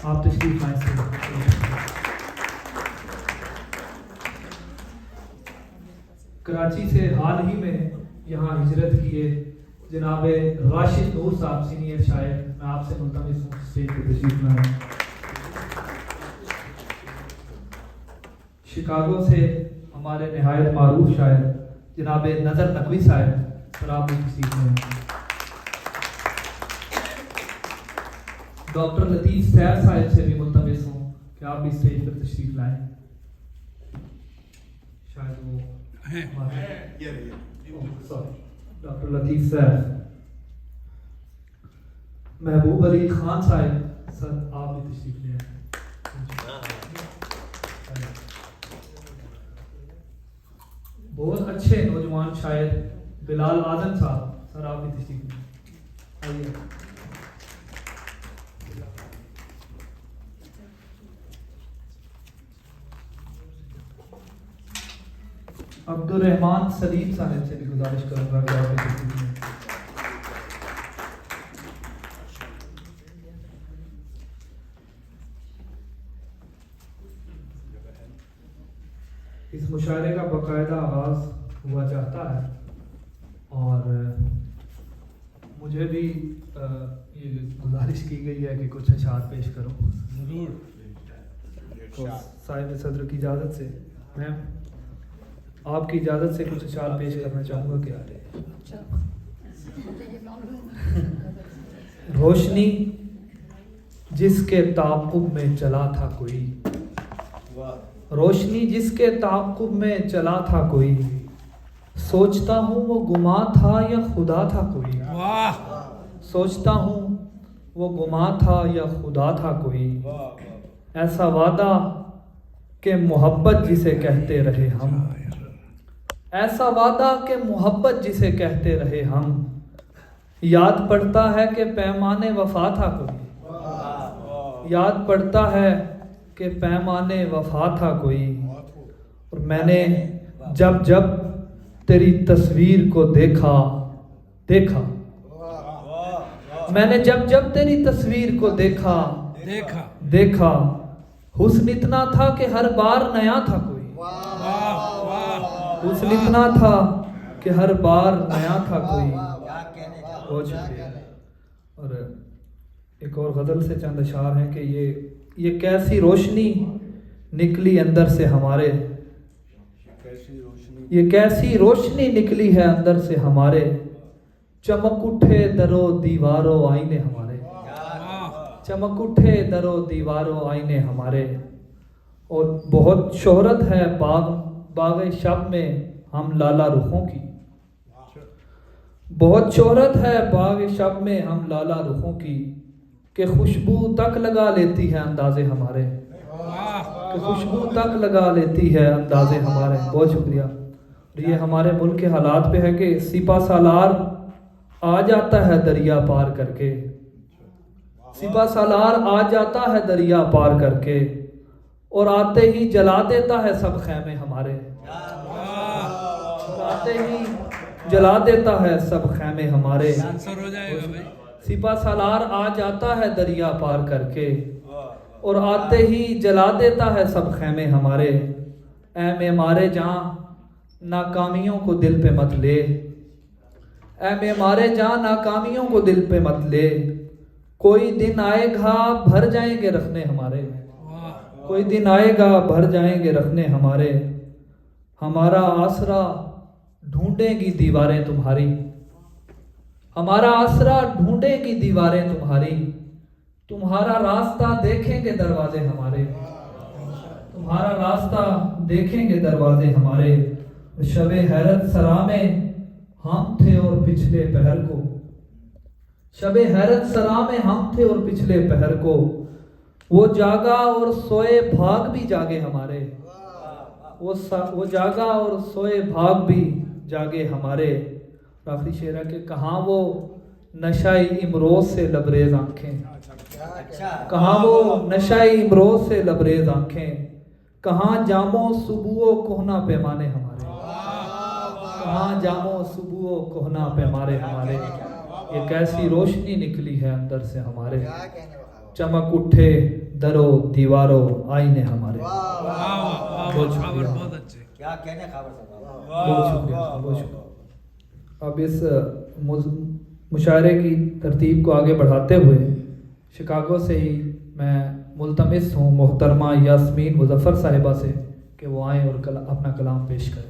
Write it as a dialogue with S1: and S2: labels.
S1: آپ تشریف لائیں سر. کراچی سے حال ہی میں یہاں ہجرت کیے جناب راشد نور صاحب سینئر شاعر، میں آپ سے ملتمس ہوں اسٹیج پہ تشریف لائیں. شکاگو سے ہمارے نہایت معروف شاعر جناب نظر نقوی صاحب، سر آپ بھی تشریف لائیں. ڈاکٹر لطیف سیر صاحب سے بھی ملتمس ہوں کہ آپ بھی اسٹیج پر تشریف لائیں. شاید وہ ڈاکٹر لطیف صاحب. محبوب علی خان صاحب، سر آپ بھی تشریف لے آئیں. بہت اچھے نوجوان شاعر بلال اعظم صاحب، سر آپ بھی تشریف لے آئیے. عبد الرحمان سلیم صاحب سے بھی گزارش کروں گا کہ آپ تشریف لیں. اس مشاعرے کا باقاعدہ آغاز ہوا چاہتا ہے اور مجھے بھی یہ گزارش کی گئی ہے کہ کچھ اشعار پیش کروں. ضرور. صاحب صدر کی اجازت سے میں آپ کی اجازت سے کچھ اشعار پیش کرنا چاہوں گا. کہ روشنی جس کے تعاقب میں چلا تھا کوئی، روشنی جس کے تعاقب میں چلا تھا کوئی، سوچتا ہوں وہ گماں تھا یا خدا تھا کوئی. سوچتا ہوں وہ گماں تھا یا خدا تھا کوئی. ایسا وعدہ کہ محبت جسے کہتے رہے ہم، ایسا وعدہ کہ محبت جسے کہتے رہے ہم، یاد پڑتا ہے کہ پیمانے وفا تھا کوئی. یاد پڑتا ہے کہ پیمانے وفا تھا کوئی. اور میں نے جب جب تیری تصویر کو دیکھا میں نے جب جب تیری تصویر کو دیکھا حسن اتنا تھا کہ ہر بار نیا تھا کوئی. حسن اتنا تھا کہ ہر بار نیا تھا کوئی. بہت شکریہ. اور ایک اور غزل سے چند اشعار ہیں کہ یہ کیسی روشنی نکلی اندر سے ہمارے، یہ کیسی روشنی نکلی ہے اندر سے ہمارے، چمک اٹھے درو دیواروں آئینے ہمارے، چمک اٹھے درو دیواروں آئینے ہمارے. اور بہت شہرت ہے باغ شب میں ہم لالا رخوں کی، بہت شہرت ہے باغ شب میں ہم لالا رخوں کی، کہ خوشبو تک لگا لیتی ہے اندازے ہمارے، کہ خوشبو تک لگا لیتی ہے اندازے ہمارے. بہت شکریہ. اور یہ ہمارے ملک کے حالات پہ ہے کہ سپہ سالار آ جاتا ہے دریا پار کر کے، سپہ سالار آ جاتا ہے دریا پار کر کے، اور آتے ہی جلا دیتا ہے سب خیمے ہمارے، اور آتے ہی جلا دیتا ہے سب خیمے ہمارے. سپہ سالار آ جاتا ہے دریا پار کر کے، اور آتے ہی جلا دیتا ہے سب خیمے ہمارے. اے معمارِ جاں ناکامیوں کو دل پہ مت لے، اے معمارِ جاں ناکامیوں کو دل پہ مت لے، کوئی دن آئے گا بھر جائیں گے رکھنے ہمارے، کوئی دن آئے گا بھر جائیں گے رکھنے ہمارے. ہمارا آسرا ڈھونڈیں گی دیواریں تمہاری، ہمارا آسرا ڈھونڈیں گی دیواریں تمہاری، تمہارا راستہ دیکھیں گے دروازے ہمارے، تمہارا راستہ دیکھیں گے دروازے ہمارے. شب حیرت سرا میں ہم تھے اور پچھلے پہر کو، شب حیرت سرا میں ہم تھے اور پچھلے پہر کو، وہ جاگا اور سوئے بھاگ بھی جاگے ہمارے، وہ جاگا اور سوئے بھاگ بھی جاگے ہمارے. آخری شعر ہے کہ کہاں وہ نشائی امروز سے لبریز آنکھیں، کہاں وہ نشائی امروز سے لبریز آنکھیں، کہاں جاموں صبح و کہنا پیمانے ہمارے، کہاں جاموں صبح و کہنا پیمانے ہمارے. یہ کیسی روشنی نکلی ہے اندر سے ہمارے، چمک اٹھے درو دیوارو آئینے ہمارے.
S2: بہت شکریہ. بہت اچھے.
S3: کیا کہنے خبر صاحب.
S1: بہت شکریہ. بہت شکریہ. اب اس مشاعرے کی ترتیب کو آگے بڑھاتے ہوئے شکاگو سے ہی میں ملتمس ہوں محترمہ یاسمین مظفر صاحبہ سے کہ وہ آئیں اور اپنا کلام پیش کریں.